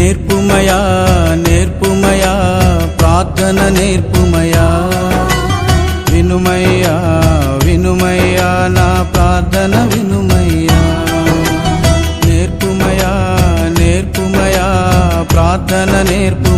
నేర్పుమయా నేర్పుమయా ప్రార్థన నేర్పుమయా వినుమయ్యా వినుమయ్యా నా ప్రార్థన వినుమయ్యా నేర్పుమయా నేర్పుమయా ప్రార్థన నేర్పు